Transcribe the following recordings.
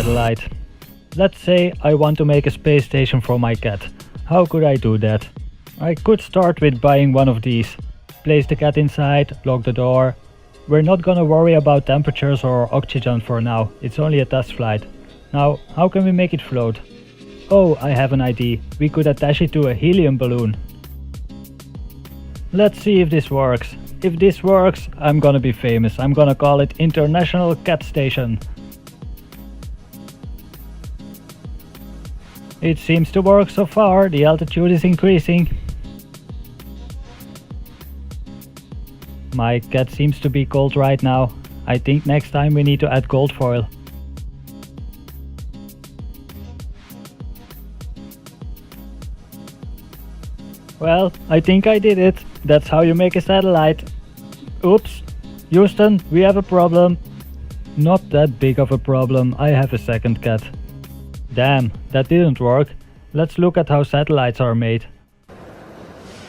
satellite. Let's say I want to make a space station for my cat. How could I do that? I could start with buying one of these. Place the cat inside, lock the door. We're not gonna worry about temperatures or oxygen for now, it's only a test flight. Now, how can we make it float? Oh, I have an idea. We could attach it to a helium balloon. Let's see if this works. If this works, I'm gonna be famous. I'm gonna call it International Cat Station. It seems to work so far. The altitude is increasing. My cat seems to be cold right now. I think next time we need to add gold foil. Well, I think I did it. That's how you make a satellite. Oops. Houston, we have a problem. Not that big of a problem. I have a second cat. Damn, that didn't work. Let's look at how satellites are made.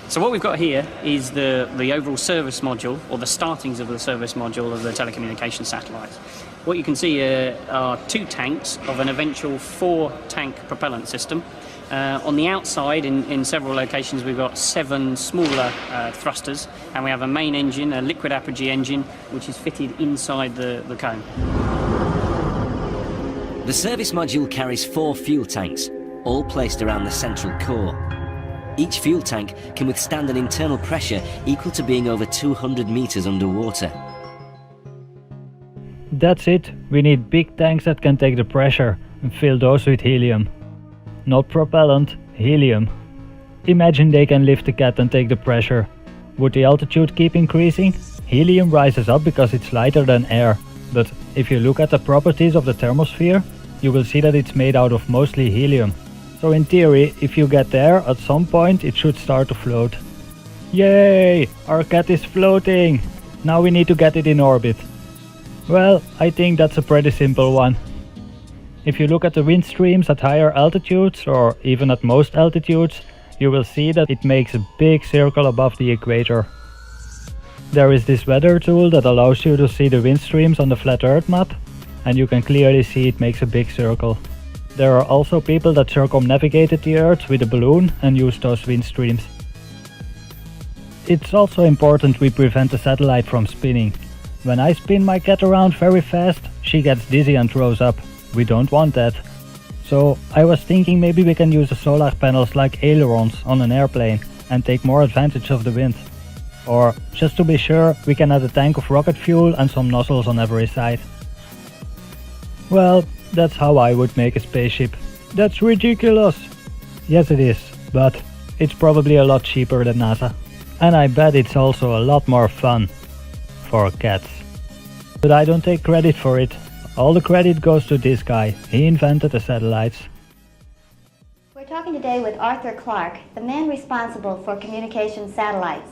So what we've got here is the overall service module, or the startings of the service module of the telecommunications satellite. What you can see here are 2 tanks of an eventual 4-tank propellant system. On the outside, in several locations, we've got 7 smaller thrusters, and we have a main engine, a liquid apogee engine, which is fitted inside the cone. The service module carries 4 fuel tanks, all placed around the central core. Each fuel tank can withstand an internal pressure equal to being over 200 meters underwater. That's it. We need big tanks that can take the pressure and fill those with helium. Not propellant, helium. Imagine they can lift the cat and take the pressure. Would the altitude keep increasing? Helium rises up because it's lighter than air, but if you look at the properties of the thermosphere, you will see that it's made out of mostly helium. So in theory, if you get there, at some point it should start to float. Yay! Our cat is floating! Now we need to get it in orbit. Well, I think that's a pretty simple one. If you look at the wind streams at higher altitudes, or even at most altitudes, you will see that it makes a big circle above the equator. There is this weather tool that allows you to see the wind streams on the flat Earth map, and you can clearly see it makes a big circle. There are also people that circumnavigated the Earth with a balloon and use those wind streams. It's also important we prevent the satellite from spinning. When I spin my cat around very fast, she gets dizzy and throws up. We don't want that. So I was thinking maybe we can use the solar panels like ailerons on an airplane and take more advantage of the wind. Or, just to be sure, we can add a tank of rocket fuel and some nozzles on every side. Well, that's how I would make a spaceship. That's ridiculous! Yes it is, but it's probably a lot cheaper than NASA. And I bet it's also a lot more fun. For cats. But I don't take credit for it. All the credit goes to this guy. He invented the satellites. We're talking today with Arthur Clarke, the man responsible for communication satellites.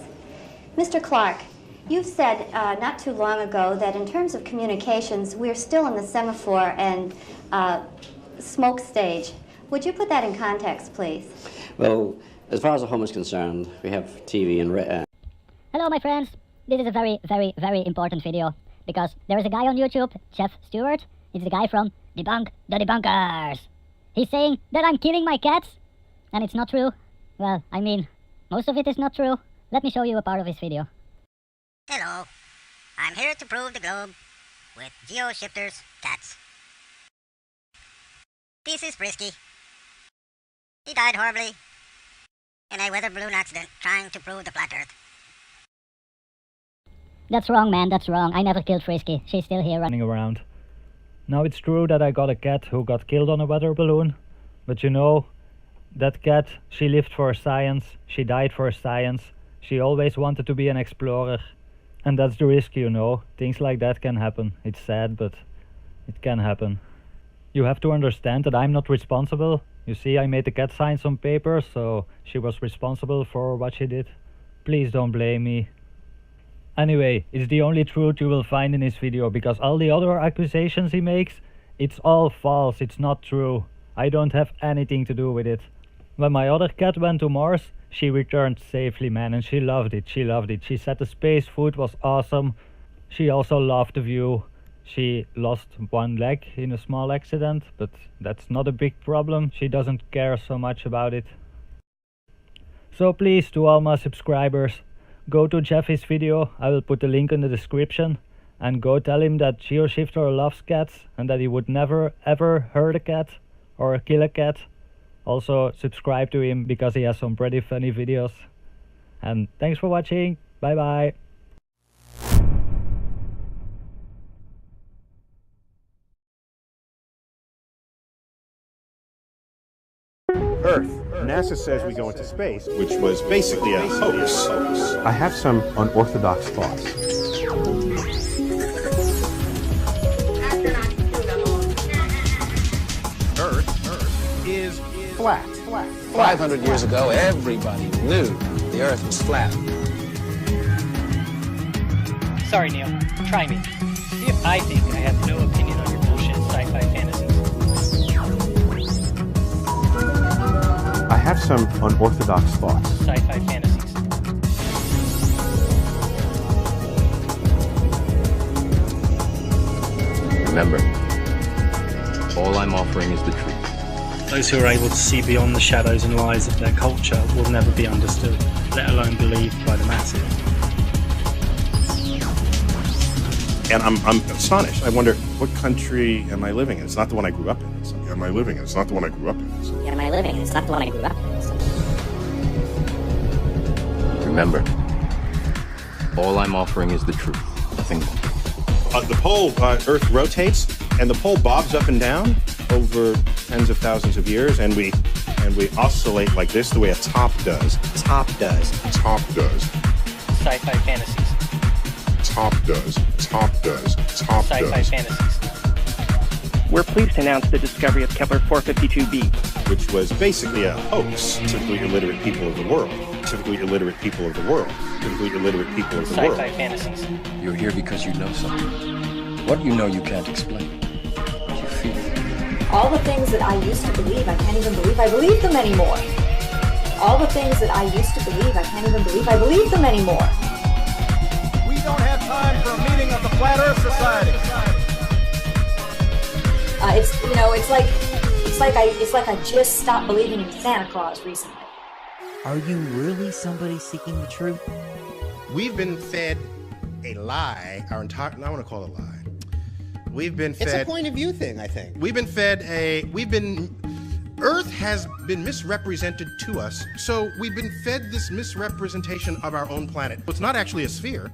Mr. Clarke, you've said not too long ago that in terms of communications, we're still in the semaphore and smoke stage. Would you put that in context, please? Well, as far as the home is concerned, we have TV and... Hello, my friends. This is a very, very, very important video, because there is a guy on YouTube, Jeff Stewart. It's the guy from Debunk the Debunkers. He's saying that I'm killing my cats, and it's not true. Well, I mean, most of it is not true. Let me show you a part of his video. Hello, I'm here to prove the globe with GeoShifter's cats. This is Frisky. He died horribly in a weather balloon accident trying to prove the flat Earth. That's wrong, man, that's wrong. I never killed Frisky. She's still here Running around. Now it's true that I got a cat who got killed on a weather balloon, but you know, that cat, she lived for science, she died for science, she always wanted to be an explorer. And that's the risk, you know. Things like that can happen. It's sad, but it can happen. You have to understand that I'm not responsible. You see, I made the cat sign some papers, so she was responsible for what she did. Please don't blame me. Anyway, it's the only truth you will find in this video, because all the other accusations he makes, it's all false, it's not true. I don't have anything to do with it. When my other cat went to Mars, she returned safely, man, and she loved it, she loved it. She said the space food was awesome. She also loved the view. She lost one leg in a small accident, but that's not a big problem. She doesn't care so much about it. So please, to all my subscribers, go to Jeffy's video, I will put the link in the description, and go tell him that GeoShifter loves cats and that he would never ever hurt a cat or kill a cat. Also subscribe to him because he has some pretty funny videos. And thanks for watching, bye bye. Earth. NASA says we go into space, which was basically a hoax. I have some unorthodox thoughts. Earth is flat. 500 years ago, everybody knew the Earth was flat. Sorry, Neil. Try me. See if I think I have no opinion on your bullshit sci-fi fantasies. I have some unorthodox thoughts. Sci-fi fantasies. Remember, all I'm offering is the truth. Those who are able to see beyond the shadows and lies of their culture will never be understood, let alone believed by the masses. And I'm astonished. I wonder, what country am I living in? It's not the one I grew up in. It's not the one I grew up in. Remember, all I'm offering is the truth, nothing more. The pole, Earth rotates, and the pole bobs up and down over tens of thousands of years, and we oscillate like this, the way a top does. Sci-fi fantasies. Sci-fi fantasies. We're pleased to announce the discovery of Kepler 452b, which was basically a hoax. Typically illiterate people of the world. Sci-fi fantasies. You're here because you know something. What you know you can't explain. But you feel it. All the things that I used to believe, I can't even believe I believe them anymore. All the things that I used to believe, I can't even believe I believe them anymore. We don't have time for a meeting of the Flat Earth Society. It's like I just stopped believing in Santa Claus recently. Are you really somebody seeking the truth? We've been fed a lie our entire, I want to call it a lie. We've been fed. It's a point of view thing, I think. Earth has been misrepresented to us, so we've been fed this misrepresentation of our own planet. It's not actually a sphere.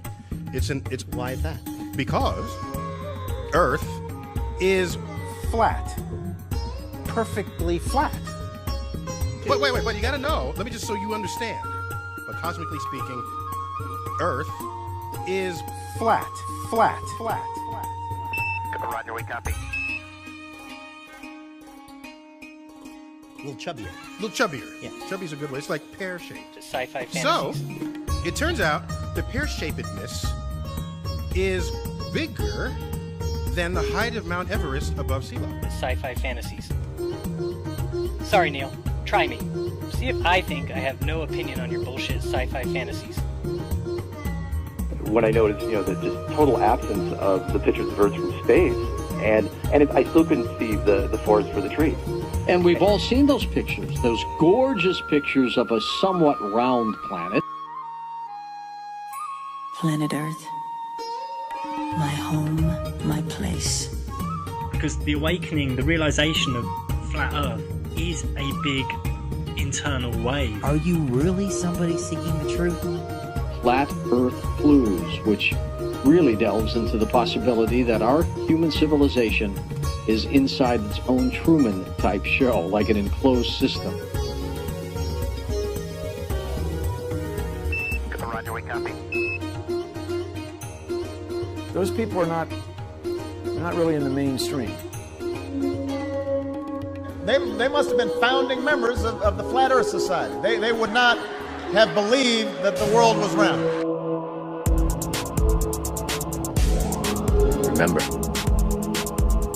Why is that? Because Earth is flat. Perfectly flat. Wait, you gotta know, let me just so you understand. But cosmically speaking, Earth is flat. Roger, we copy. A little chubbier. Yeah. Chubby's a good way. It's like pear-shaped. Sci-fi fantasies. So, it turns out the pear-shapedness is bigger than the height of Mount Everest above sea level. Sci-fi fantasies. Sorry, Neil. Try me. See if I think I have no opinion on your bullshit sci-fi fantasies. When I noticed, the just total absence of the pictures of Earth from space, and I still couldn't see the forest for the trees. And we've all seen those pictures, those gorgeous pictures of a somewhat round planet. Planet Earth, my home, my place. Because the awakening, the realization of flat Earth is a big internal wave. Are you really somebody seeking the truth? Flat Earth Blues, which really delves into the possibility that our human civilization is inside its own Truman-type show, like an enclosed system. Roger, we copy. Those people are not really in the mainstream. They must have been founding members of the Flat Earth Society. They would not have believed that the world was round. Remember,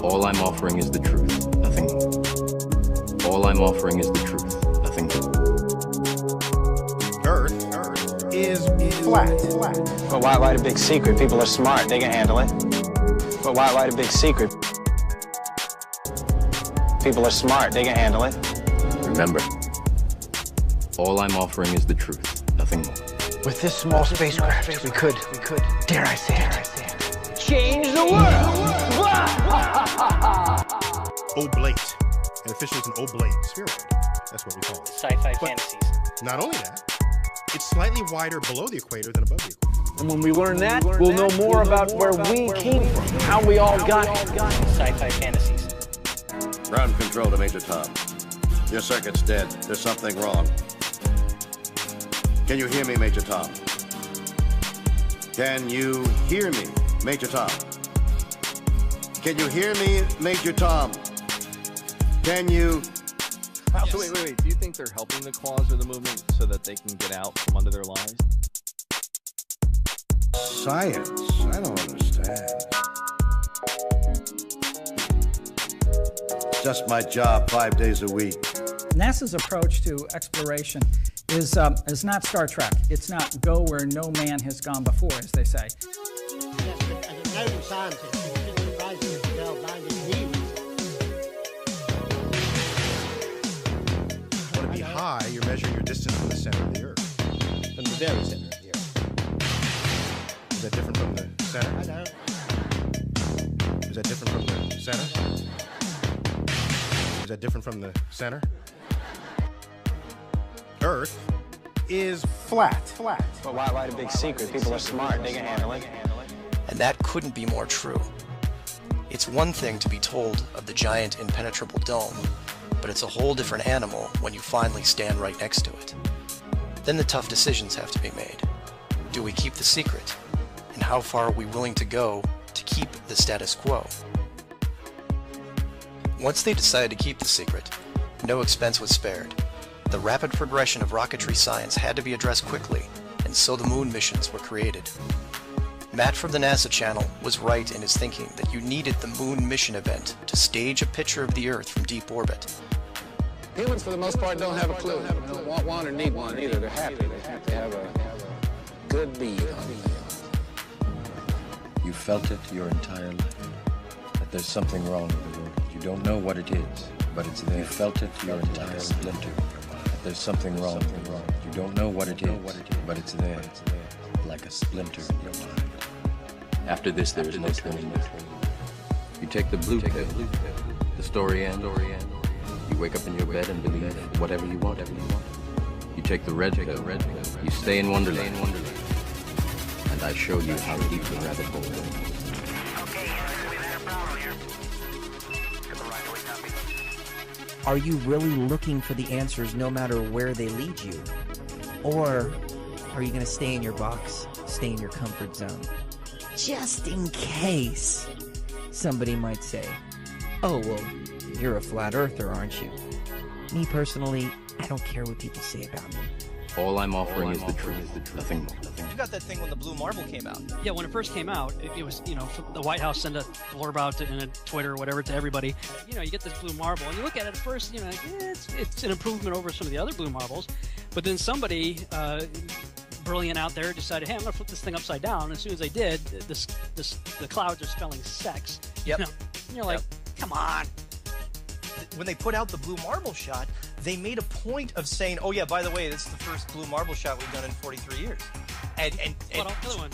all I'm offering is the truth, nothing more. All I'm offering is the truth, nothing more. Earth is flat. Well, why the big secret? People are smart. They can handle it. But why the big secret? People are smart. They can handle it. Remember, all I'm offering is the truth, nothing more. With this small spacecraft, we could, dare I say it, change the world! Oblate. And officially it's an oblate spheroid. That's what we call it. Sci-fi fantasies. Not only that, it's slightly wider below the equator than above the equator. And when we learn that, we'll know more about where we came from, how we all got here. Sci-fi fantasies. Ground control to Major Tom. Your circuit's dead. There's something wrong. Can you hear me, Major Tom? Can you hear me, Major Tom? Can you hear me, Major Tom? Can you... So wait. Do you think they're helping the cause or the movement so that they can get out from under their lies? Science? I don't understand. Just my job 5 days a week. NASA's approach to exploration is not Star Trek. It's not go where no man has gone before, as they say. Yes, but as a known scientist, it shouldn't surprise you to tell blind needs. You want to be high, you're measuring your distance from the center of the Earth. From the very center of the Earth. Is that different from the center? I know. Is that different from the center? Is that different from the center? Earth is flat. But why the big secret? People are smart. They can handle it. And that couldn't be more true. It's one thing to be told of the giant impenetrable dome, but it's a whole different animal when you finally stand right next to it. Then the tough decisions have to be made. Do we keep the secret? And how far are we willing to go to keep the status quo? Once they decided to keep the secret, no expense was spared. The rapid progression of rocketry science had to be addressed quickly, and so the moon missions were created. Matt from the NASA channel was right in his thinking that you needed the moon mission event to stage a picture of the Earth from deep orbit. Humans, for the most part, don't have a clue. They don't want one or need one either. They're happy. They have a good bead on them. You felt it your entire life, that there's something wrong with the world. You don't know what it is, but it's there. You felt it your entire splinter. That there's something wrong with the world. You don't know what it is, but it's there. Like a splinter in your mind. After this, there is no turning back. You take the blue pill, the story ends. You wake up in your bed and believe whatever you want. You take the red pill, you stay in Wonderland. And I show you how deep the rabbit hole goes. Are you really looking for the answers no matter where they lead you? Or are you going to stay in your box, stay in your comfort zone? Just in case somebody might say, oh, well, you're a flat earther, aren't you? Me personally, I don't care what people say about me. All I'm offering is the truth, nothing more. You got that thing when the blue marble came out. Yeah, when it first came out, it was, the White House sent a blurb out in a Twitter or whatever to everybody. You get this blue marble, and you look at it at first, it's an improvement over some of the other blue marbles. But then somebody brilliant out there decided, hey, I'm going to flip this thing upside down. And as soon as they did, the clouds are spelling sex. Yep. And you're like, come on. When they put out the blue marble shot, they made a point of saying, oh yeah, by the way, this is the first blue marble shot we've done in 43 years. And another one.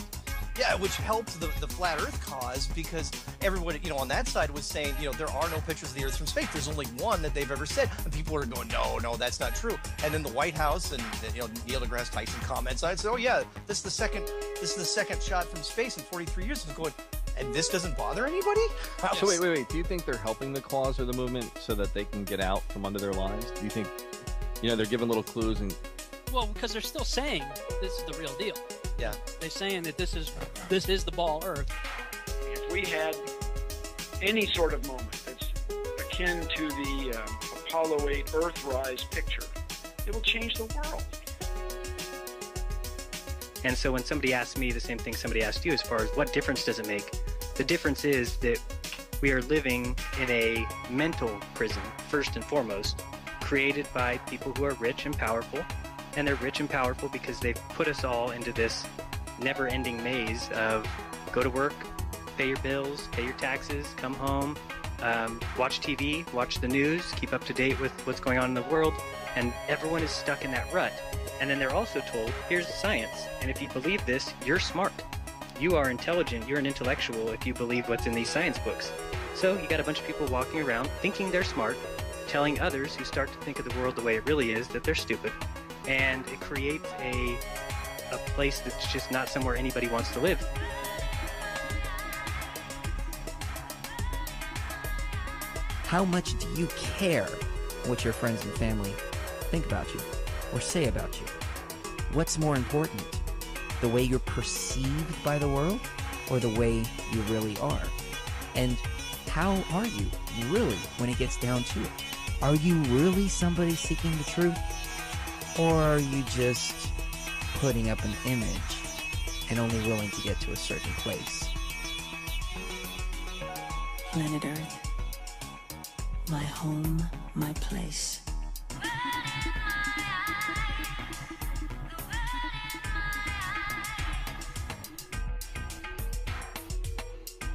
Yeah, which helped the flat Earth cause, because everybody, on that side was saying, there are no pictures of the Earth from space. There's only one that they've ever said, and people are going, no, that's not true. And then the White House and Neil deGrasse Tyson comments on it, said, oh yeah, this is the second shot from space in 43 years. And going, and this doesn't bother anybody? So wait. Do you think they're helping the cause or the movement so that they can get out from under their lies? Do you think, they're giving little clues and? Well, because they're still saying this is the real deal. Yeah. They're saying that this is the ball Earth. If we had any sort of moment that's akin to the Apollo 8 Earthrise picture, it will change the world. And so when somebody asks me the same thing somebody asked you as far as what difference does it make, the difference is that we are living in a mental prison, first and foremost, created by people who are rich and powerful. And they're rich and powerful because they've put us all into this never-ending maze of go to work, pay your bills, pay your taxes, come home, watch TV, watch the news, keep up to date with what's going on in the world, and everyone is stuck in that rut. And then they're also told, here's the science, and if you believe this, you're smart. You are intelligent, you're an intellectual if you believe what's in these science books. So you got a bunch of people walking around thinking they're smart, telling others who start to think of the world the way it really is that they're stupid. And it creates a place that's just not somewhere anybody wants to live. How much do you care what your friends and family think about you or say about you? What's more important, the way you're perceived by the world or the way you really are? And how are you really when it gets down to it? Are you really somebody seeking the truth? Or are you just putting up an image and only willing to get to a certain place? Planet Earth. My home, my place.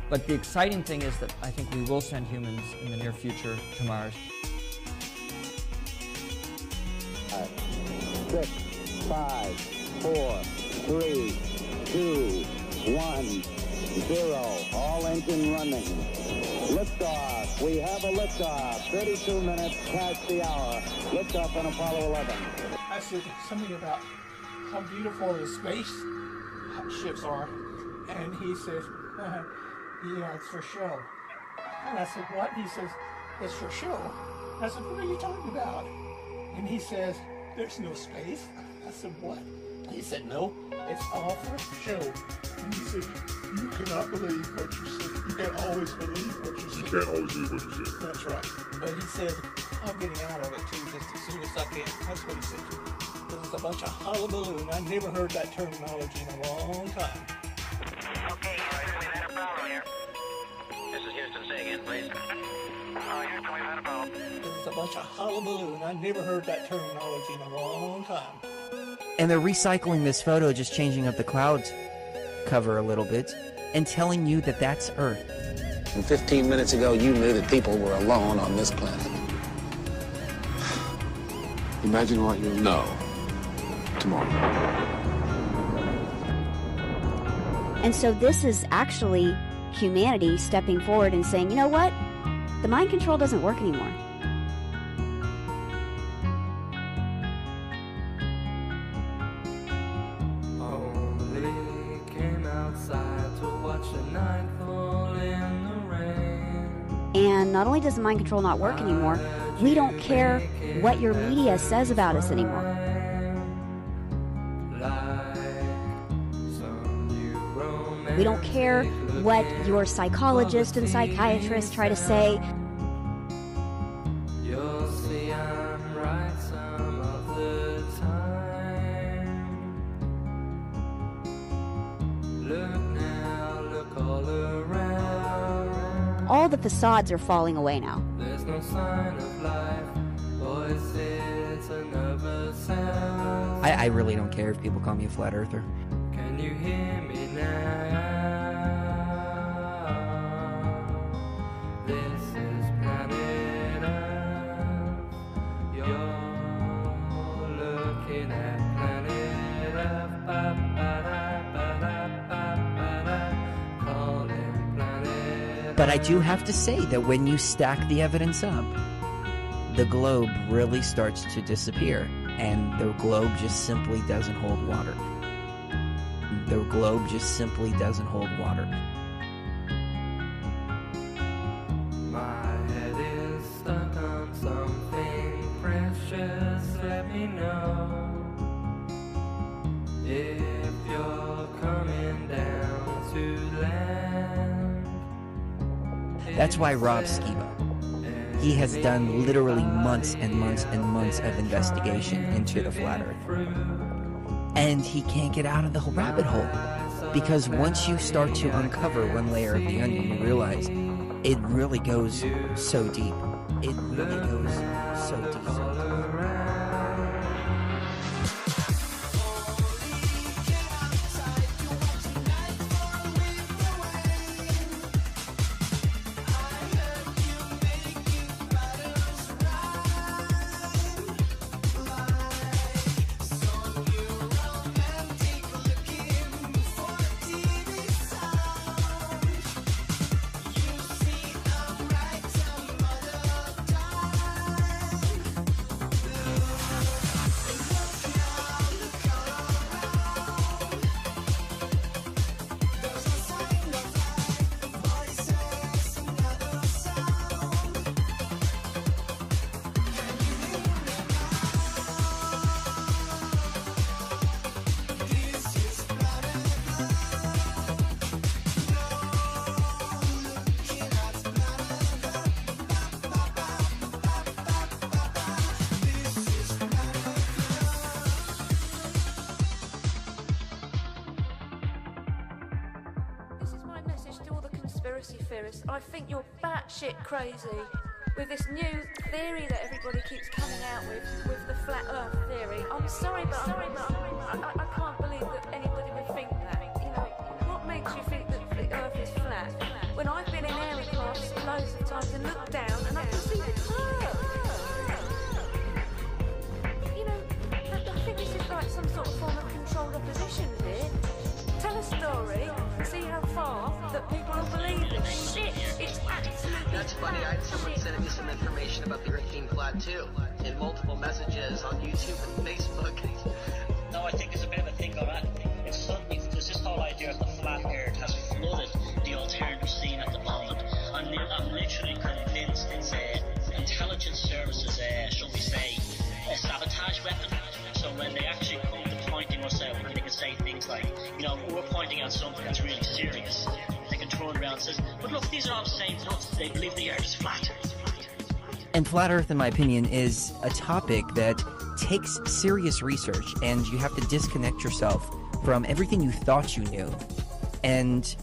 But the exciting thing is that I think we will send humans in the near future to Mars. 6, 5, 4, 3, 2, 1, 0. All engine running. Liftoff. We have a liftoff. 32 minutes past the hour. Liftoff on Apollo 11. I said something about how beautiful the space ships are, and he says, yeah, it's for show. And I said, what? He says, it's for show. I said, what are you talking about? And he says, there's no space. I said, what? He said, no, it's all for show. And he said, you cannot believe what you see. You can't always believe what you see. You can't always believe what you see. That's right. But he said, I'm getting out of it too, just as soon as I can. That's what he said to me. This is a bunch of hullabaloo. I never heard that terminology in a long time. Okay, Houston, we've had a problem here. This is Houston. Say again, please. Houston, we've had a problem. This is a bunch of hullabaloo, and I never heard that terminology in a long time. And they're recycling this photo, just changing up the cloud cover a little bit, and telling you that that's Earth. And 15 minutes ago, you knew that people were alone on this planet. Imagine what you'll know tomorrow. And so this is actually humanity stepping forward and saying, you know what? The mind control doesn't work anymore. And not only does the mind control not work anymore, we don't care what your media says about us anymore. We don't care what your psychologists and psychiatrists try to say. You'll see I'm right some of the time. Look now, look all around. All the facades are falling away now. There's no sign of life, voices another sound. I really don't care if people call me a flat earther. Can you hear me now? This is planet Earth. You're looking at planet Earth. Calling planet. But I do have to say that when you stack the evidence up, the globe really starts to disappear, and the globe just simply doesn't hold water. The globe just simply doesn't hold water. My head is stuck on something precious. Let me know if you're coming down to land. That's why Rob Skiba, he has done literally months and months and months of investigation into the flat earth. And he can't get out of the rabbit hole, because once you start to uncover one layer of the onion, you realize it really goes so deep. It really goes so deep. conspiracy theorists. I think you're batshit crazy with this new theory that everybody keeps coming out with the flat Earth theory. I'm sorry, but I can't believe that anybody would think that. You know, what makes you think that the Earth is flat? When I've been in aircrafts loads of times and looked down and I can see the curve. You know, I think this is like some sort of form of controlled opposition here. Tell a story, see how far that people will believe it. Shit, it's absolutely That's funny. I had someone sending me some information about the Earth being flat too, in multiple messages on YouTube and Facebook. No, I think there's a bit of a thing on that. It's suddenly, there's this whole idea of the flat Earth has flooded the alternative scene at the moment. I'm literally convinced it's intelligence services, shall we say, a sabotage weapon. So when they actually come to pointing us out, they can say things like, you know, we're pointing out something that's really serious. They can turn around and say, but look, these are all the same to us. They believe the Earth is flat. And flat Earth, in my opinion, is a topic that takes serious research, and you have to disconnect yourself from everything you thought you knew and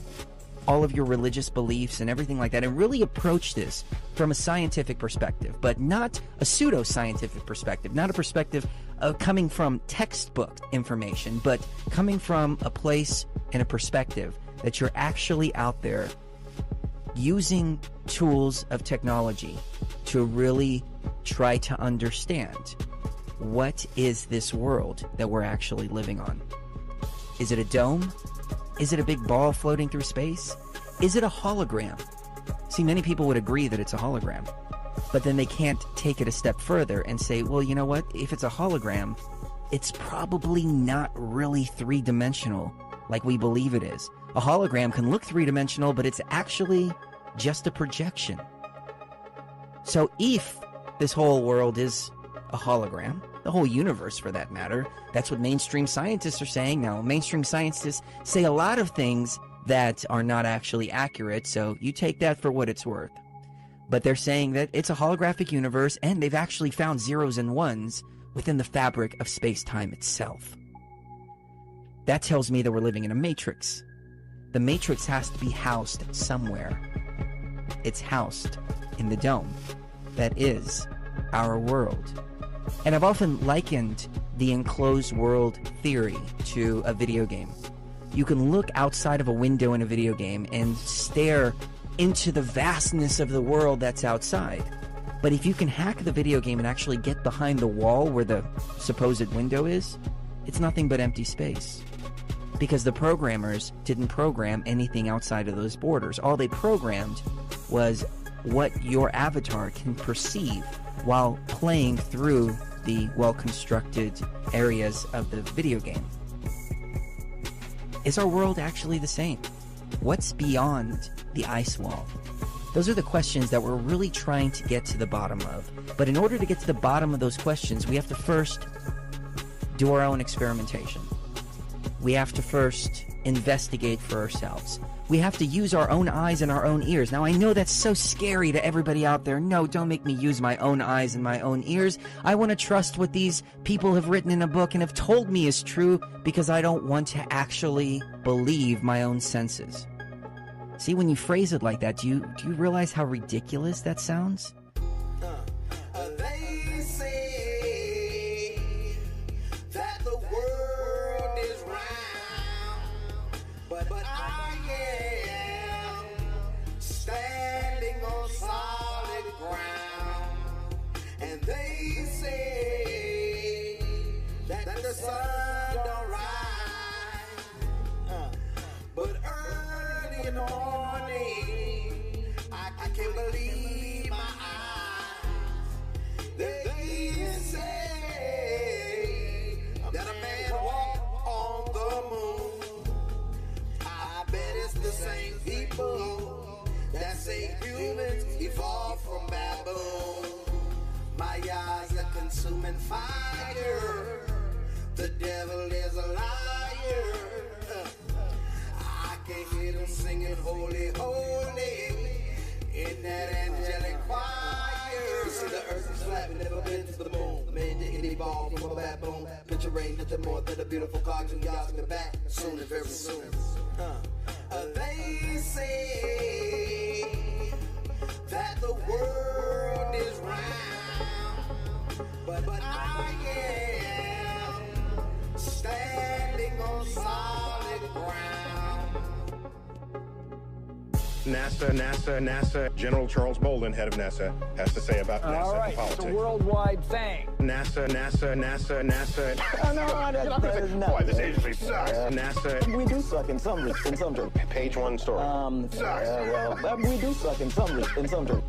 all of your religious beliefs and everything like that, and really approach this from a scientific perspective, but not a pseudo-scientific perspective, not a perspective of coming from textbook information, but coming from a place and a perspective that you're actually out there using tools of technology to really try to understand what is this world that we're actually living on. Is it a dome? Is it a big ball floating through space? Is it a hologram? See, many people would agree that it's a hologram, but then they can't take it a step further and say, well, you know what? If it's a hologram, it's probably not really three-dimensional like we believe it is. A hologram can look three-dimensional, but it's actually just a projection. So if this whole world is a hologram, the whole universe for that matter, that's what mainstream scientists are saying. Now, mainstream scientists say a lot of things that are not actually accurate, so you take that for what it's worth. But they're saying that it's a holographic universe, and they've actually found zeros and ones within the fabric of space-time itself. That tells me that we're living in a matrix. The matrix has to be housed somewhere. It's housed in the dome that is our world. And I've often likened the enclosed world theory to a video game. You can look outside of a window in a video game and stare into the vastness of the world that's outside. But if you can hack the video game and actually get behind the wall where the supposed window is, it's nothing but empty space. Because the programmers didn't program anything outside of those borders. All they programmed was what your avatar can perceive while playing through the well-constructed areas of the video game. Is our world actually the same? What's beyond the ice wall? Those are the questions that we're really trying to get to the bottom of. But in order to get to the bottom of those questions, we have to first do our own experimentation. We have to first investigate for ourselves. We have to use our own eyes and our own ears. Now, I know that's so scary to everybody out there. No, don't make me use my own eyes and my own ears. I want to trust what these people have written in a book and have told me is true because I don't want to actually believe my own senses. See, when you phrase it like that, do you realize how ridiculous that sounds? They say that the world is round, but I am standing on solid ground. And they say that the sun don't rise, but early in the morning, I can't believe my eyes. They say that a man walked on the moon. I bet it's the same people that say humans evolved from baboon. My eyes are consuming fire. The devil is a liar. I can hear them singing holy, holy in that angelic choir. You see the earth is flat, we never been to the moon. The man didn't evolve from a baboon. Picture ain't nothing more than a beautiful cartoon. Y'all in the back soon and very soon. They say NASA. General Charles Bolden, head of NASA, has to say about NASA All right, and politics. it's a worldwide thing. NASA. Oh, no, that's Boy, this agency sucks. NASA. We do suck in some terms. Page one story. We do suck in some terms.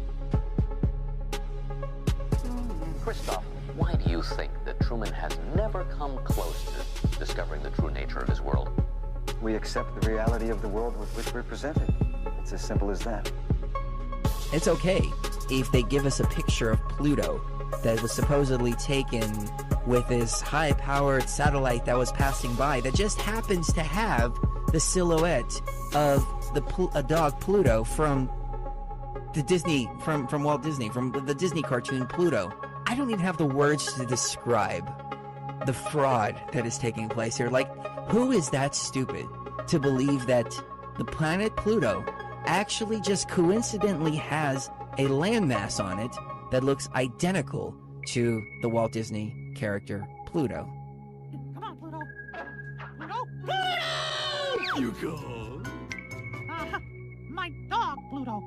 Christoph, why do you think that Truman has never come close to discovering the true nature of his world? We accept the reality of the world with which we're presented. It's as simple as that. It's okay if they give us a picture of Pluto that was supposedly taken with this high-powered satellite that was passing by that just happens to have the silhouette of a dog Pluto from the Disney, from Walt Disney, from the Disney cartoon Pluto. I don't even have the words to describe the fraud that is taking place here. Like, who is that stupid to believe that the planet Pluto actually just coincidentally has a landmass on it that looks identical to the Walt Disney character Pluto? Come on, Pluto. Pluto! You go. My dog, Pluto.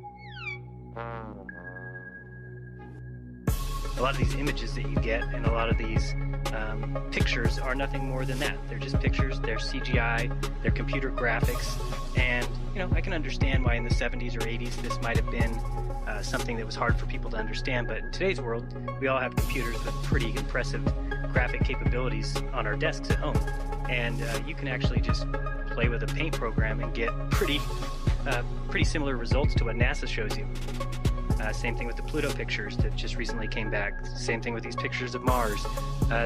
A lot of these images that you get and a lot of these pictures are nothing more than that. They're just pictures, they're CGI, they're computer graphics, and I can understand why in the 70s or 80s this might have been something that was hard for people to understand, but in today's world we all have computers with pretty impressive graphic capabilities on our desks at home, and you can actually just play with a paint program and get pretty similar results to what NASA shows you. Same thing with the Pluto pictures that just recently came back. Same thing with these pictures of Mars.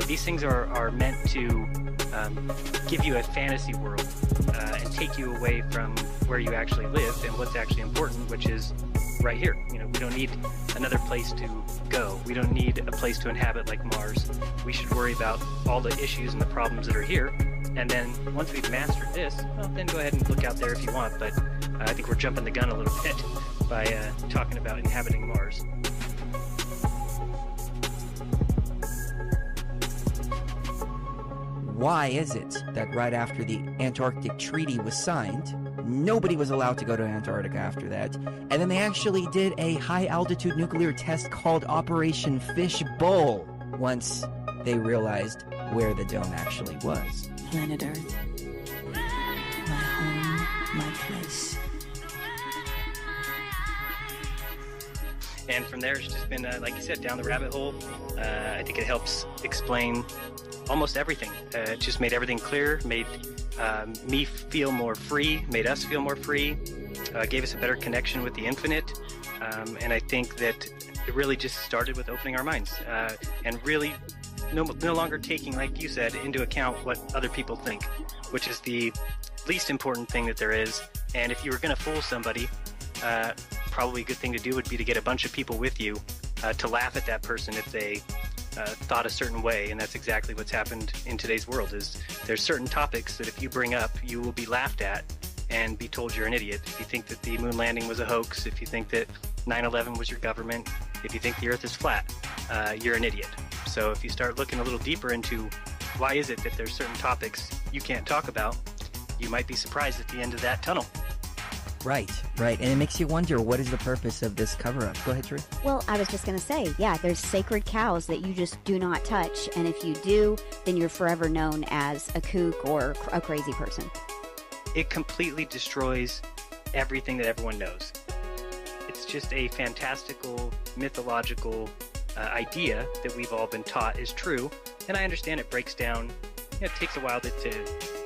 These things are meant to give you a fantasy world and take you away from where you actually live and what's actually important, which is right here. We don't need another place to go. We don't need a place to inhabit like Mars. We should worry about all the issues and the problems that are here. And then once we've mastered this, well, then go ahead and look out there if you want. But I think we're jumping the gun a little bit by talking about inhabiting Mars. Why is it that right after the Antarctic Treaty was signed, nobody was allowed to go to Antarctica after that, and then they actually did a high-altitude nuclear test called Operation Fishbowl once they realized where the dome actually was? Planet Earth, my home, my place. And from there, it's just been, like you said, down the rabbit hole. I think it helps explain almost everything. It just made everything clear, made me feel more free, made us feel more free, gave us a better connection with the infinite. And I think that it really just started with opening our minds and really no longer taking, like you said, into account what other people think, which is the least important thing that there is. And if you were going to fool somebody, probably a good thing to do would be to get a bunch of people with you to laugh at that person if they thought a certain way. And that's exactly what's happened in today's world. Is there's certain topics that if you bring up, you will be laughed at and be told you're an idiot. If you think that the moon landing was a hoax, if you think that 9/11 was your government, if you think the earth is flat, you're an idiot. So if you start looking a little deeper into why is it that there's certain topics you can't talk about, you might be surprised at the end of that tunnel. Right. And it makes you wonder, what is the purpose of this cover-up? Go ahead, Drew. Well, I was just going to say, yeah, there's sacred cows that you just do not touch, and if you do, then you're forever known as a kook or a crazy person. It completely destroys everything that everyone knows. It's just a fantastical, mythological idea that we've all been taught is true, and I understand it breaks down. It takes a while to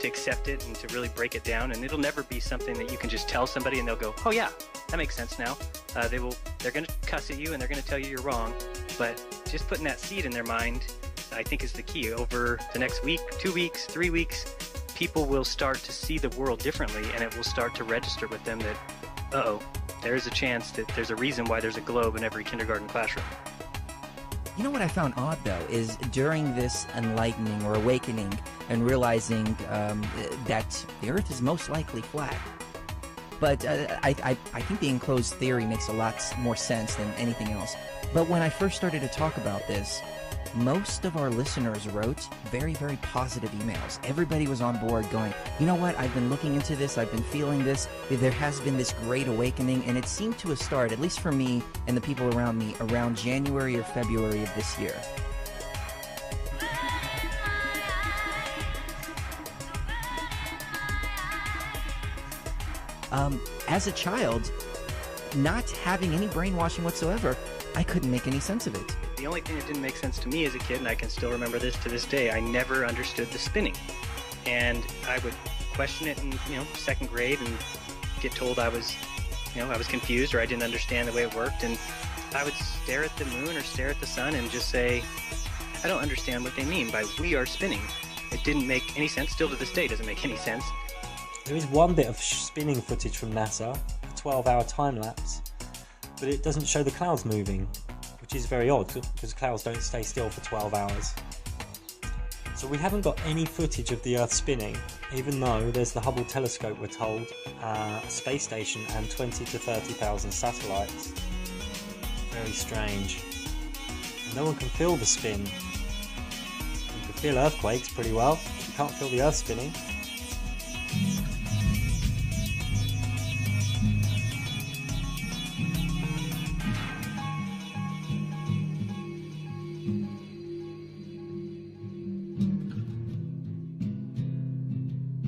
accept it and to really break it down, and it'll never be something that you can just tell somebody and they'll go, oh yeah, that makes sense now. They're going to cuss at you and they're going to tell you you're wrong, but just putting that seed in their mind, I think, is the key. Over the next week, 2 weeks, 3 weeks, people will start to see the world differently, and it will start to register with them that, uh-oh, there's a chance that there's a reason why there's a globe in every kindergarten classroom. You know what I found odd, though, is during this enlightening or awakening and realizing that the Earth is most likely flat, But I think the enclosed theory makes a lot more sense than anything else. But when I first started to talk about this, most of our listeners wrote very, very positive emails. Everybody was on board going, you know what, I've been looking into this, I've been feeling this, there has been this great awakening, and it seemed to have started, at least for me and the people around me, around January or February of this year. As a child, not having any brainwashing whatsoever, I couldn't make any sense of it. The only thing that didn't make sense to me as a kid, and I can still remember this to this day, I never understood the spinning. And I would question it in, second grade and get told I was confused or I didn't understand the way it worked. And I would stare at the moon or stare at the sun and just say, I don't understand what they mean by we are spinning. It didn't make any sense. Still to this day doesn't make any sense. There is one bit of spinning footage from NASA, a 12-hour time lapse, but it doesn't show the clouds moving, which is very odd because clouds don't stay still for 12 hours. So we haven't got any footage of the Earth spinning, even though there's the Hubble telescope, we're told, a space station and 20 to 30,000 satellites. Very strange. And no one can feel the spin. You can feel earthquakes pretty well, you can't feel the Earth spinning.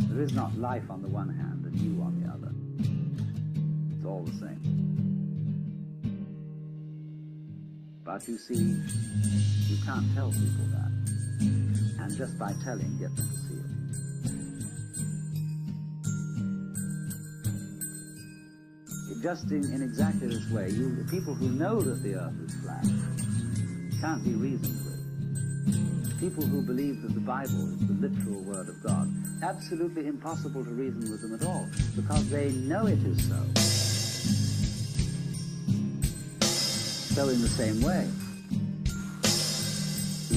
There is not life on the one hand and you on the other. It's all the same. But you see, you can't tell people that. And just by telling, get them to see it. Just in exactly this way, people who know that the Earth is flat can't be reasoned with. People who believe that the Bible is the literal word of God, absolutely impossible to reason with them at all, because they know it is so. So in the same way,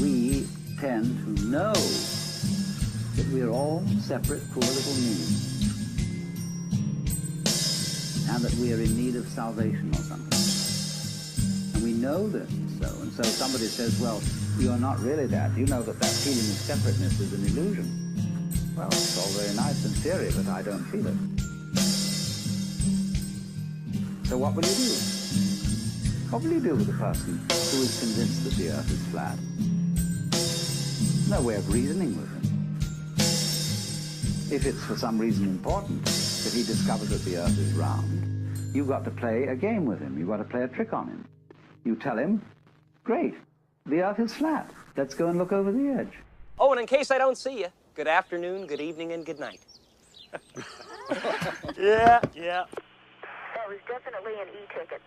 we tend to know that we are all separate, poor little me, and that we are in need of salvation or something. And we know this so, and so somebody says, well, you're not really that. You know that feeling of separateness is an illusion. Well, it's all very nice in theory, but I don't feel it. So what will you do? What will you do with a person who is convinced that the Earth is flat? No way of reasoning with him. If it's for some reason important that he discovers that the Earth is round, you've got to play a game with him. You've got to play a trick on him. You tell him, great, the Earth is flat. Let's go and look over the edge. Oh, and in case I don't see you, good afternoon, good evening, and good night. Yeah. That was definitely an e-ticket.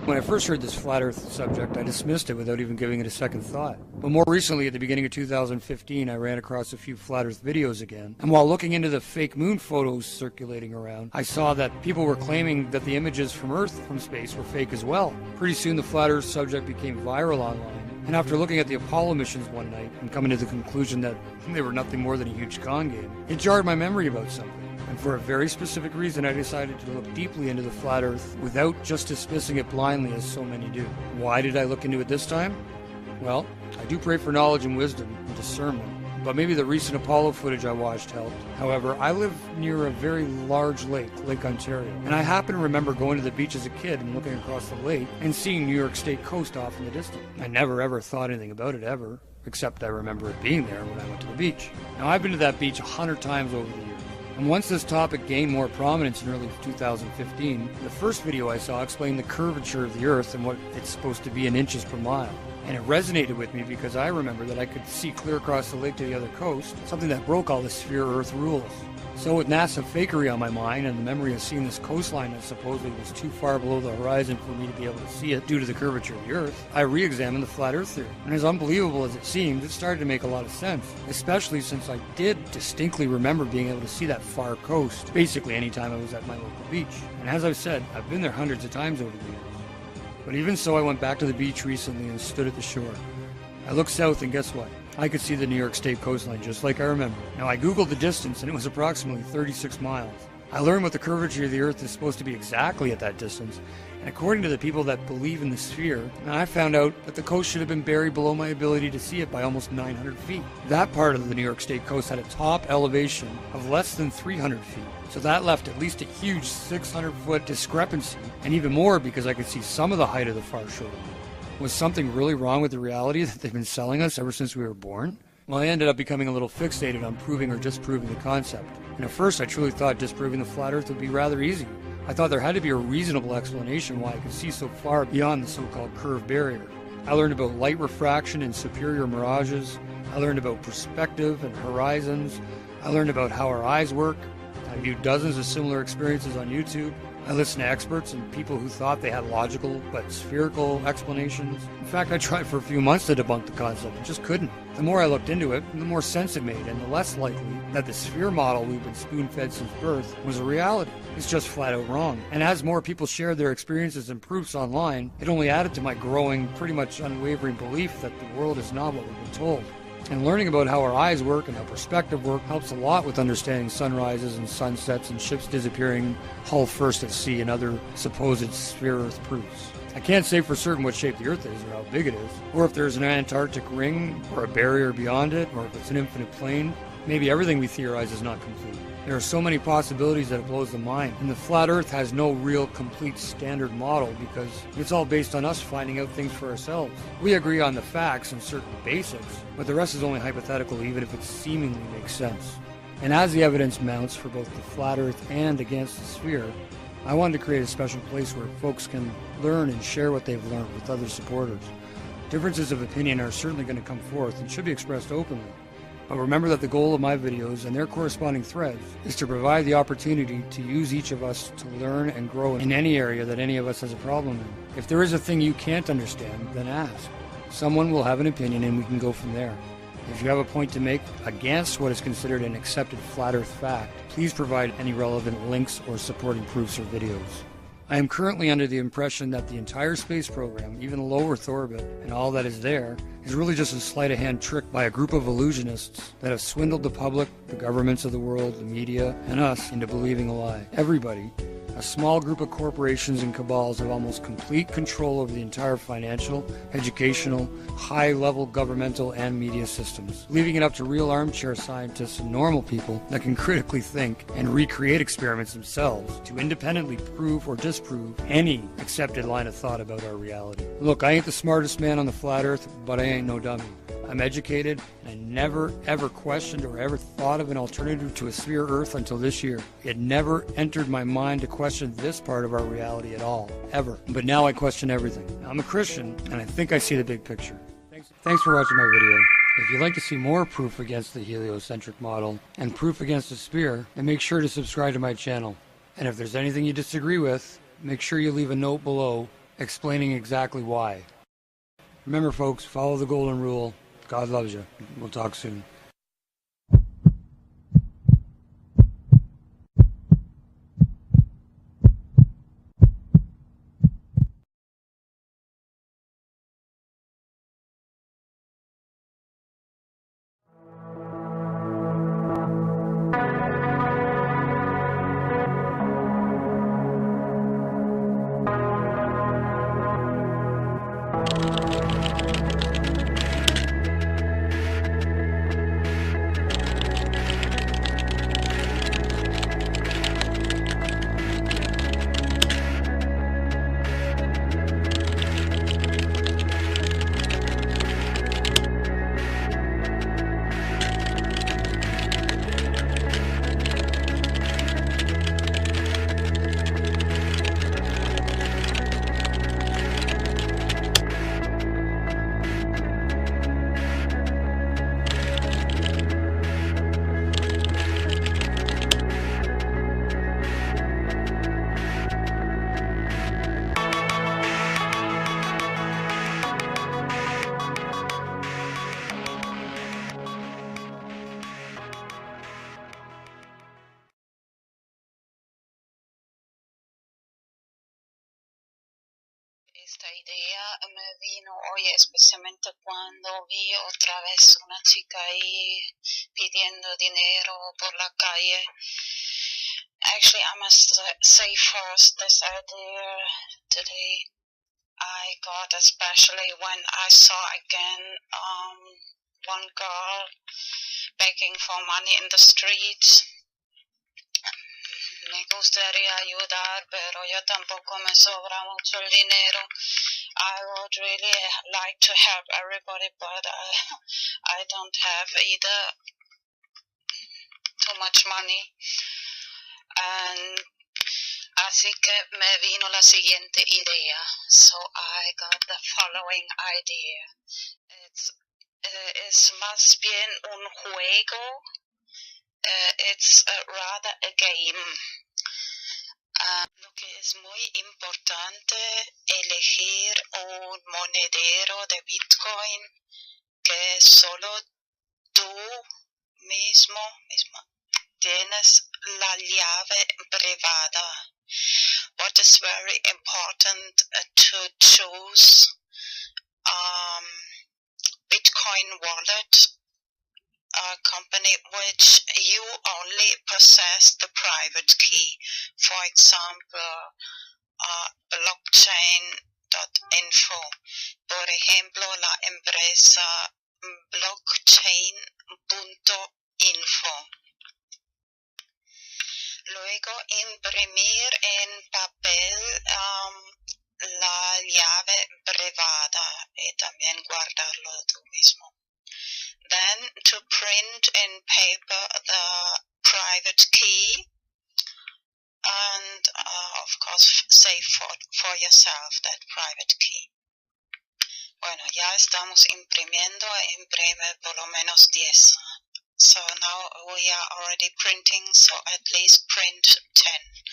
When I first heard this flat Earth subject, I dismissed it without even giving it a second thought. But more recently, at the beginning of 2015, I ran across a few flat Earth videos again. And while looking into the fake moon photos circulating around, I saw that people were claiming that the images from Earth from space were fake as well. Pretty soon, the flat Earth subject became viral online. And after looking at the Apollo missions one night and coming to the conclusion that they were nothing more than a huge con game, it jarred my memory about something. And for a very specific reason, I decided to look deeply into the flat Earth without just dismissing it blindly as so many do. Why did I look into it this time? Well, I do pray for knowledge and wisdom and discernment, but maybe the recent Apollo footage I watched helped. However, I live near a very large lake, Lake Ontario, and I happen to remember going to the beach as a kid and looking across the lake and seeing New York State coast off in the distance. I never ever thought anything about it ever, except I remember it being there when I went to the beach. Now, I've been to that beach 100 times over the years. And once this topic gained more prominence in early 2015, the first video I saw explained the curvature of the Earth and what it's supposed to be in inches per mile. And it resonated with me because I remember that I could see clear across the lake to the other coast, something that broke all the sphere Earth rules. So with NASA fakery on my mind and the memory of seeing this coastline that supposedly was too far below the horizon for me to be able to see it due to the curvature of the Earth, I re-examined the flat Earth theory. And as unbelievable as it seemed, it started to make a lot of sense, especially since I did distinctly remember being able to see that far coast basically anytime I was at my local beach. And as I've said, I've been there hundreds of times over the years. But even so, I went back to the beach recently and stood at the shore. I looked south and guess what? I could see the New York State coastline just like I remember. Now I googled the distance and it was approximately 36 miles. I learned what the curvature of the Earth is supposed to be exactly at that distance, and according to the people that believe in the sphere, I found out that the coast should have been buried below my ability to see it by almost 900 feet. That part of the New York State coast had a top elevation of less than 300 feet, so that left at least a huge 600-foot discrepancy, and even more because I could see some of the height of the far shore. Was something really wrong with the reality that they've been selling us ever since we were born? Well, I ended up becoming a little fixated on proving or disproving the concept. And at first I truly thought disproving the flat Earth would be rather easy. I thought there had to be a reasonable explanation why I could see so far beyond the so-called curve barrier. I learned about light refraction and superior mirages. I learned about perspective and horizons. I learned about how our eyes work. I viewed dozens of similar experiences on YouTube. I listened to experts and people who thought they had logical but spherical explanations. In fact, I tried for a few months to debunk the concept and just couldn't. The more I looked into it, the more sense it made, and the less likely that the sphere model we've been spoon-fed since birth was a reality. It's just flat out wrong. And as more people shared their experiences and proofs online, it only added to my growing, pretty much unwavering belief that the world is not what we've been told. And learning about how our eyes work and how perspective work helps a lot with understanding sunrises and sunsets and ships disappearing hull first at sea and other supposed sphere Earth proofs. I can't say for certain what shape the Earth is or how big it is, or if there's an Antarctic ring or a barrier beyond it, or if it's an infinite plane. Maybe everything we theorize is not complete. There are so many possibilities that it blows the mind, and the flat Earth has no real complete standard model because it's all based on us finding out things for ourselves. We agree on the facts and certain basics, but the rest is only hypothetical even if it seemingly makes sense. And as the evidence mounts for both the flat Earth and against the sphere, I wanted to create a special place where folks can learn and share what they've learned with other supporters. Differences of opinion are certainly going to come forth and should be expressed openly. But remember that the goal of my videos and their corresponding threads is to provide the opportunity to use each of us to learn and grow in any area that any of us has a problem in. If there is a thing you can't understand, then ask. Someone will have an opinion and we can go from there. If you have a point to make against what is considered an accepted flat Earth fact, please provide any relevant links or supporting proofs or videos. I am currently under the impression that the entire space program, even low Earth orbit, and all that is there, is really just a sleight-of-hand trick by a group of illusionists that have swindled the public, the governments of the world, the media, and us into believing a lie. Everybody, a small group of corporations and cabals have almost complete control over the entire financial, educational, high-level governmental and media systems, leaving it up to real armchair scientists and normal people that can critically think and recreate experiments themselves to independently prove or disprove any accepted line of thought about our reality. Look, I ain't the smartest man on the flat Earth, but I ain't no dummy. I'm educated, and I never ever questioned or ever thought of an alternative to a sphere Earth until this year. It never entered my mind to question this part of our reality at all, ever. But now I question everything. I'm a Christian, and I think I see the big picture. Thanks for watching my video. If you'd like to see more proof against the heliocentric model and proof against the sphere, then make sure to subscribe to my channel. And if there's anything you disagree with, make sure you leave a note below explaining exactly why. Remember folks, follow the golden rule. God loves you. We'll talk soon. Esta idea me vino hoy especialmente cuando vi otra vez una chica ahí pidiendo dinero por la calle. Actually, I must say first, this idea today I got especially when I saw again one girl begging for money in the streets. Me gustaría ayudar, pero yo tampoco me sobra mucho el dinero. I would really like to help everybody, but I don't have either too much money. And así que me vino la siguiente idea. So I got the following idea. Es más bien un juego. It's rather a game. Lo que es muy importante, elegir un monedero de Bitcoin que solo tú misma tienes la llave privada. What is very important to choose Bitcoin wallet company which you only possess the private key. For example, blockchain.info. Por ejemplo, la empresa blockchain.info. Luego, imprimir en papel la llave privada y también guardarlo tú mismo. Then to print in paper the private key and of course save for yourself that private key. Bueno, ya estamos imprimiendo, imprime por lo menos 10. So now we are already printing, so at least print 10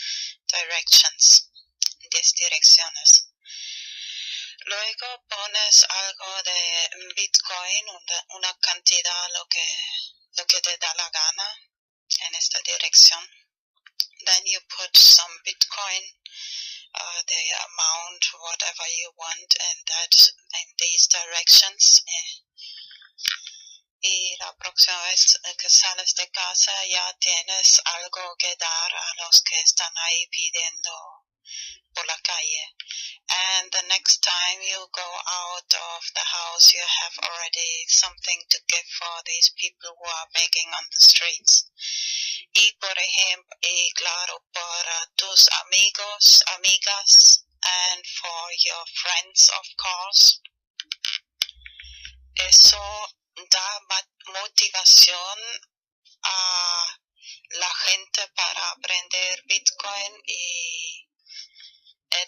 directions, 10 direcciones. Luego pones algo de Bitcoin, una cantidad, lo que te da la gana en esta dirección. Then you put some Bitcoin, the amount, whatever you want, and that in these directions. Y la próxima vez que sales de casa ya tienes algo que dar a los que están ahí pidiendo por la calle. And the next time you go out of the house, you have already something to give for these people who are begging on the streets. Y por ejemplo, y claro, para tus amigos, amigas, and for your friends, of course. Eso da motivación a la gente para aprender Bitcoin y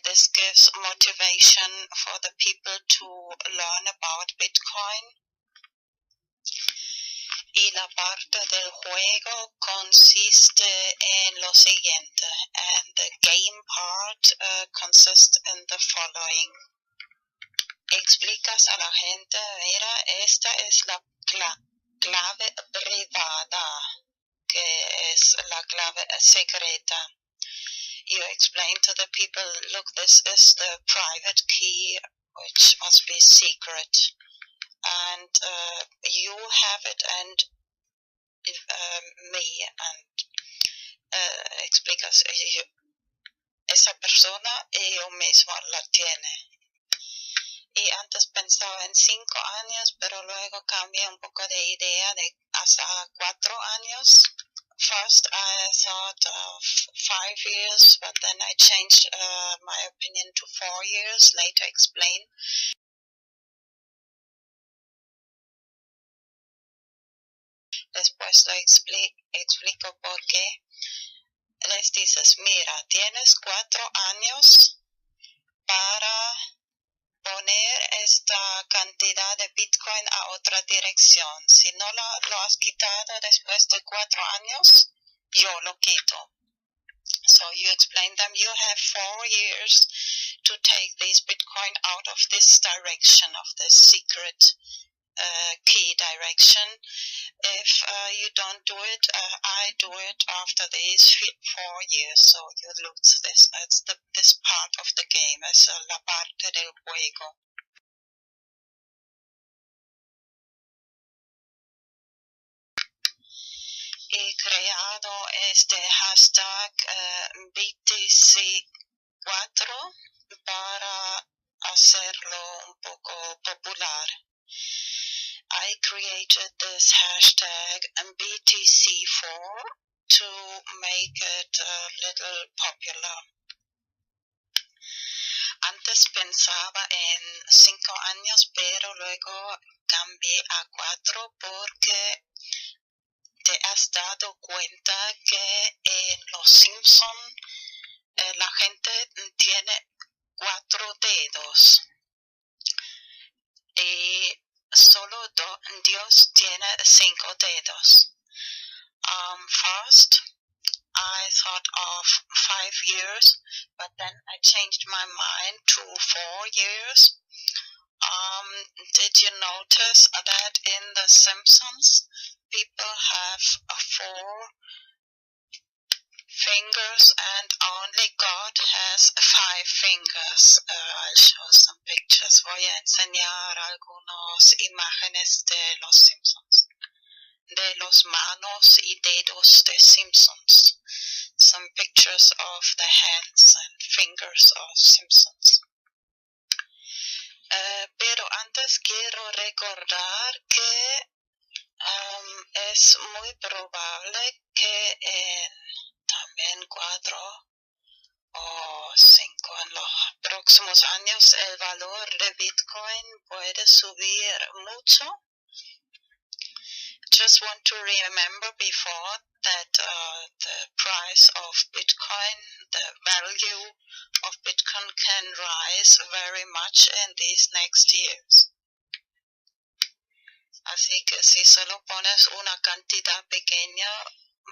this gives motivation for the people to learn about Bitcoin. Y la parte del juego consiste en lo siguiente, and the game part consists in the following. Explicas a la gente, mira, esta es la clave privada, que es la clave secreta. You explain to the people, look, this is the private key, which must be secret. And you have it, and me, and explicas, esa persona y yo mismo la tiene. Y antes pensaba en 5 años, pero luego cambié un poco de idea de hasta 4 años. First I thought of 5 years, but then I changed my opinion to 4 years, later explain. Después lo explico por qué. Les dices, mira, tienes 4 años para poner esta cantidad de Bitcoin a otra dirección. Si no lo has quitado después de 4 años, yo lo quito. So you explain them, you have 4 years to take these Bitcoin out of this direction, of this secret key direction. If you don't do it, I do it after these 4 years, so you lose this. It's this part of the game, es la parte del juego. He creado este hashtag BTC4 para hacerlo un poco popular. I created this hashtag BTC4 to make it a little popular. Antes pensaba en 5 años, pero luego cambié a 4 porque te has dado cuenta que en Los Simpson la gente tiene 4 dedos y solo Dios tiene 5 dedos. First, I thought of 5 years, but then I changed my mind to 4 years. Did you notice that in The Simpsons, people have 4 fingers and only God has 5 fingers? I'll show some pictures. Voy a enseñar algunas imágenes de Los Simpsons, de los manos y dedos de Simpsons. Some pictures of the hands and fingers of Simpsons. Pero antes quiero recordar que es muy probable que en también 4 o 5 en los próximos años el valor de Bitcoin puede subir mucho. Just want to remember before that the price of Bitcoin, the value of Bitcoin can rise very much in these next years. Así que si solo pones una cantidad pequeña,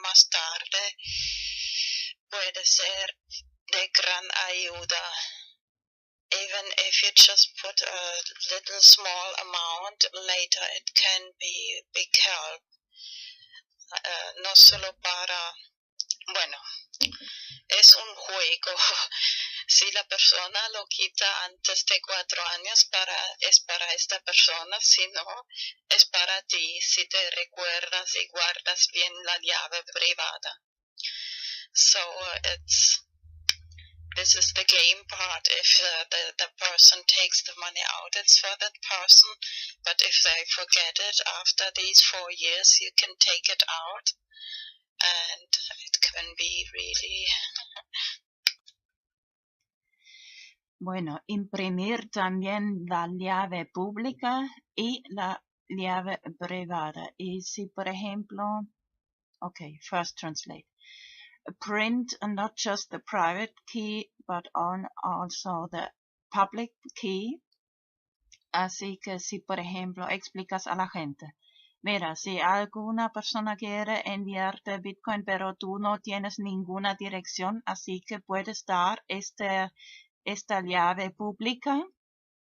más tarde puede ser de gran ayuda. Even if you just put a little small amount, later it can be big help. No solo para, bueno, es un juego. Si la persona lo quita antes de 4 años, es para esta persona. Si no, es para ti, si te recuerdas y guardas bien la llave privada. So this is the game part. If the person takes the money out, it's for that person. But if they forget it after these 4 years, you can take it out. And it can be really... Bueno, imprimir también la llave pública y la llave privada. Y si, por ejemplo, okay, first translate. Print not just the private key, but also the public key. Así que si, por ejemplo, explicas a la gente, mira, si alguna persona quiere enviarte Bitcoin, pero tú no tienes ninguna dirección, así que puedes dar esta llave pública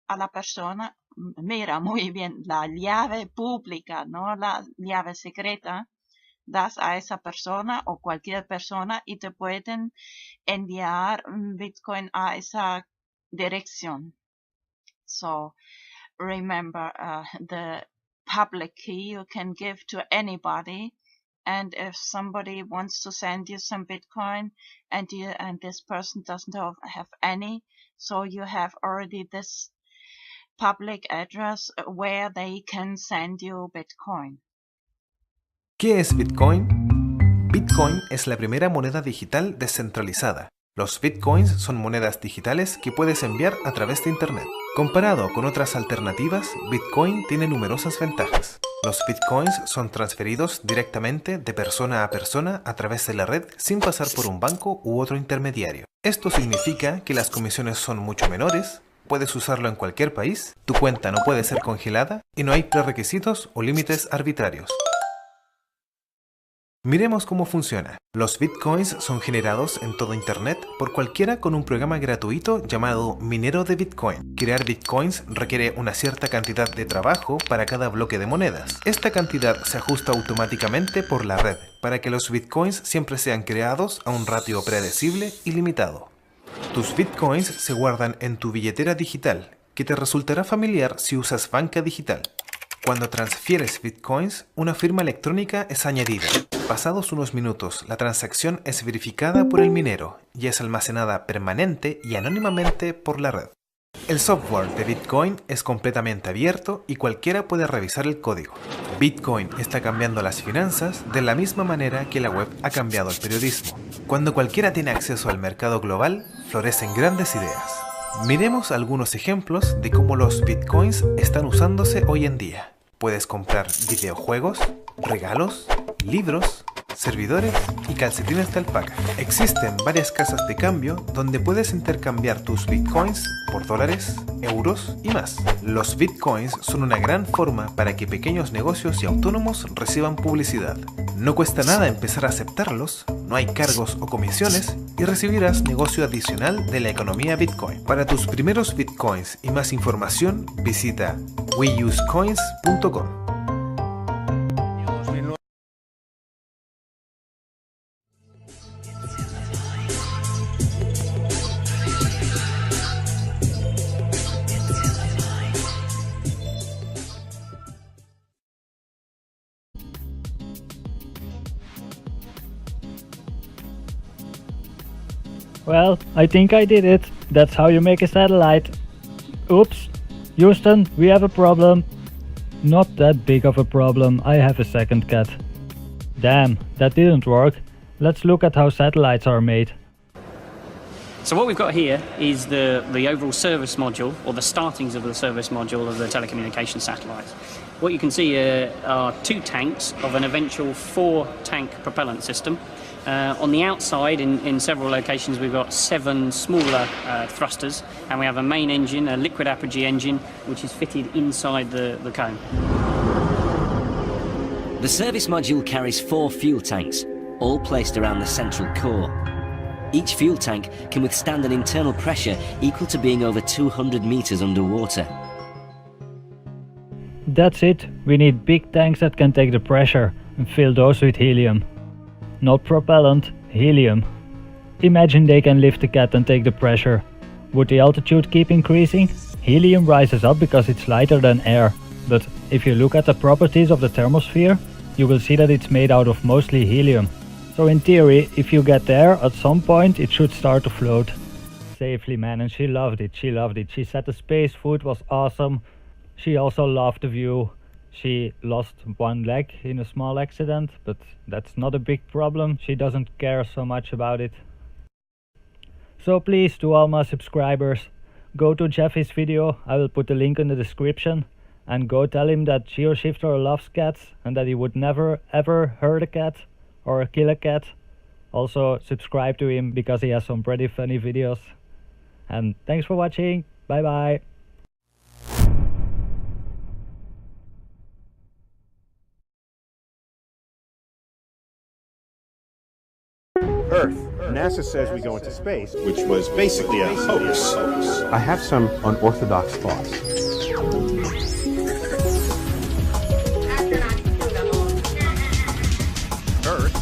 a la persona. Mira, muy bien, la llave pública, no la llave secreta. Das a esa persona o cualquier persona y te pueden enviar Bitcoin a esa dirección. So remember, the public key you can give to anybody, and if somebody wants to send you some Bitcoin and this person doesn't have any, so you have already this public address where they can send you Bitcoin. ¿Qué es Bitcoin? Bitcoin es la primera moneda digital descentralizada. Los Bitcoins son monedas digitales que puedes enviar a través de Internet. Comparado con otras alternativas, Bitcoin tiene numerosas ventajas. Los Bitcoins son transferidos directamente de persona a persona a través de la red sin pasar por un banco u otro intermediario. Esto significa que las comisiones son mucho menores, puedes usarlo en cualquier país, tu cuenta no puede ser congelada y no hay prerequisitos o límites arbitrarios. Miremos cómo funciona. Los bitcoins son generados en todo Internet por cualquiera con un programa gratuito llamado minero de bitcoin. Crear bitcoins requiere una cierta cantidad de trabajo para cada bloque de monedas. Esta cantidad se ajusta automáticamente por la red para que los bitcoins siempre sean creados a un ratio predecible y limitado. Tus bitcoins se guardan en tu billetera digital, que te resultará familiar si usas banca digital. Cuando transfieres bitcoins, una firma electrónica es añadida. Pasados unos minutos, la transacción es verificada por el minero y es almacenada permanente y anónimamente por la red. El software de Bitcoin es completamente abierto y cualquiera puede revisar el código. Bitcoin está cambiando las finanzas de la misma manera que la web ha cambiado el periodismo. Cuando cualquiera tiene acceso al mercado global, florecen grandes ideas. Miremos algunos ejemplos de cómo los bitcoins están usándose hoy en día. Puedes comprar videojuegos, regalos, libros, servidores y calcetines de alpaca. Existen varias casas de cambio donde puedes intercambiar tus bitcoins por dólares, euros y más. Los bitcoins son una gran forma para que pequeños negocios y autónomos reciban publicidad. No cuesta nada empezar a aceptarlos, no hay cargos o comisiones y recibirás negocio adicional de la economía bitcoin. Para tus primeros bitcoins y más información, visita weusecoins.com. Well, I think I did it. That's how you make a satellite. Oops. Houston, we have a problem. Not that big of a problem. I have a second cat. Damn, that didn't work. Let's look at how satellites are made. So what we've got here is the overall service module, or the startings of the service module of the telecommunication satellite. What you can see here are 2 tanks of an eventual 4-tank propellant system. On the outside, in several locations, we've got 7 smaller thrusters, and we have a main engine, a liquid apogee engine, which is fitted inside the cone. The service module carries 4 fuel tanks, all placed around the central core. Each fuel tank can withstand an internal pressure equal to being over 200 meters underwater. That's it. We need big tanks that can take the pressure and fill those with helium. Not propellant, helium. Imagine they can lift the cat and take the pressure. Would the altitude keep increasing? Helium rises up because it's lighter than air, but if you look at the properties of the thermosphere, you will see that it's made out of mostly helium. So in theory, if you get there, at some point it should start to float. Safely, man, and she loved it, She said the space food was awesome. She also loved the view. She lost 1 leg in a small accident, but that's not a big problem. She doesn't care so much about it. So please, to all my subscribers, go to Jeffy's video, I will put the link in the description, and go tell him that GeoShifter loves cats and that he would never ever hurt a cat or kill a cat. Also subscribe to him because he has some pretty funny videos. And thanks for watching. Bye bye. Earth. NASA says we go into space, which was basically a hoax. I have some unorthodox thoughts. Earth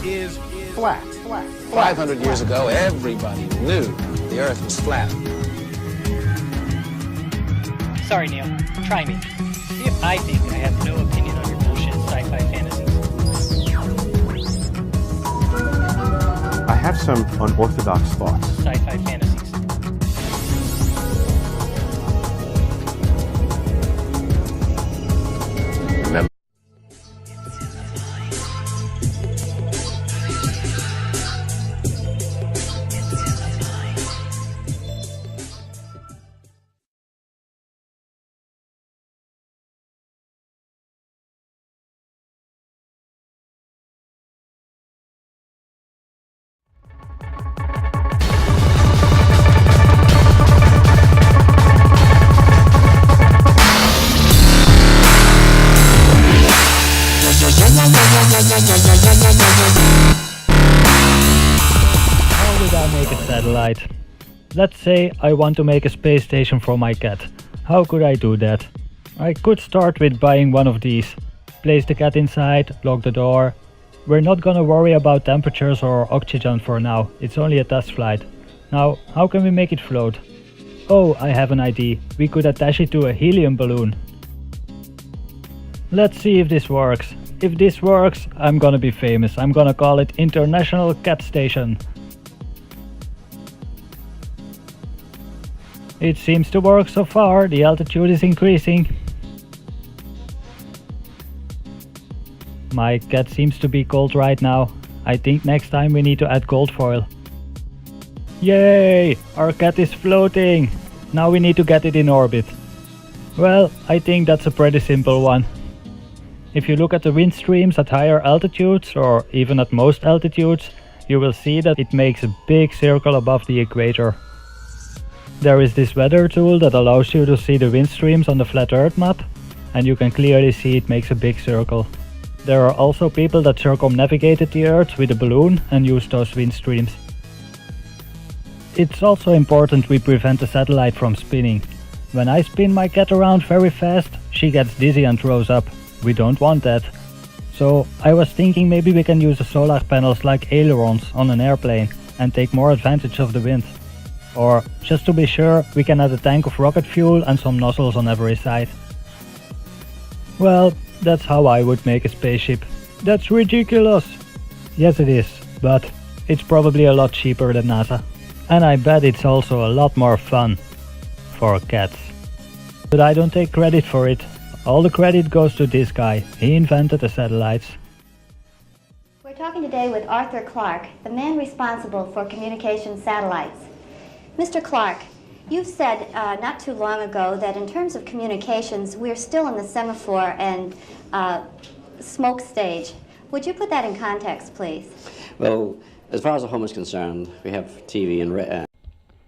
is flat. 500 years ago, everybody knew the Earth was flat. Sorry, Neil. Try me. See if I think I have no opinion on your bullshit sci-fi fantasies. I have some unorthodox thoughts. Sci-fi fantasies. Remember. satellite. Let's say I want to make a space station for my cat. How could I do that? I could start with buying one of these. Place the cat inside, lock the door. We're not gonna worry about temperatures or oxygen for now, it's only a test flight. Now, how can we make it float? Oh, I have an idea. We could attach it to a helium balloon. Let's see if this works. If this works, I'm gonna be famous. I'm gonna call it International Cat Station. It seems to work so far. The altitude is increasing. My cat seems to be cold right now. I think next time we need to add gold foil. Yay! Our cat is floating! Now we need to get it in orbit. Well, I think that's a pretty simple one. If you look at the wind streams at higher altitudes, or even at most altitudes, you will see that it makes a big circle above the equator. There is this weather tool that allows you to see the wind streams on the flat Earth map, and you can clearly see it makes a big circle. There are also people that circumnavigated the Earth with a balloon and use those wind streams. It's also important we prevent the satellite from spinning. When I spin my cat around very fast, she gets dizzy and throws up. We don't want that. So I was thinking maybe we can use the solar panels like ailerons on an airplane and take more advantage of the wind. Or, just to be sure, we can add a tank of rocket fuel and some nozzles on every side. Well, that's how I would make a spaceship. That's ridiculous! Yes it is, but it's probably a lot cheaper than NASA. And I bet it's also a lot more fun. For cats. But I don't take credit for it. All the credit goes to this guy. He invented the satellites. We're talking today with Arthur Clarke, the man responsible for communication satellites. Mr. Clarke, you said not too long ago that in terms of communications, we're still in the semaphore and smoke stage. Would you put that in context, please? Well, as far as the home is concerned, we have TV and...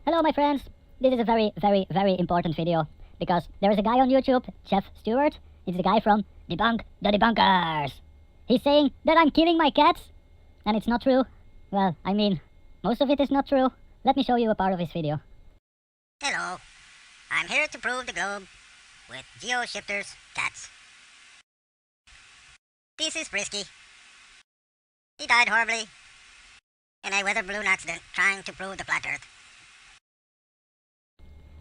Hello, my friends. This is a very, very, very important video because there is a guy on YouTube, Jeff Stewart. It's the guy from Debunk the Debunkers. He's saying that I'm killing my cats, and it's not true. Well, I mean, most of it is not true. Let me show you a part of his video. Hello, I'm here to prove the globe with GeoShifter's cats. This is Frisky. He died horribly in a weather balloon accident trying to prove the flat Earth.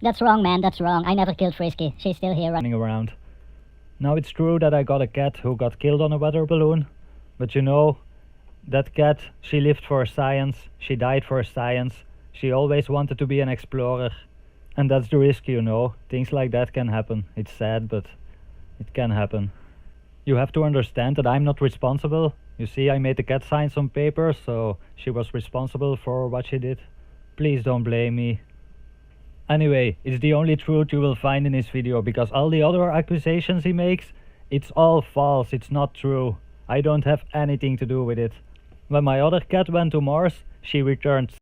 That's wrong, man, that's wrong. I never killed Frisky. She's still here running around. Now it's true that I got a cat who got killed on a weather balloon, but you know, that cat, she lived for science, she died for science, she always wanted to be an explorer. And that's the risk, you know. Things like that can happen. It's sad, but it can happen. You have to understand that I'm not responsible. You see, I made the cat sign some papers, so she was responsible for what she did. Please don't blame me. Anyway, it's the only truth you will find in his video, because all the other accusations he makes, it's all false, it's not true. I don't have anything to do with it. When my other cat went to Mars, she returned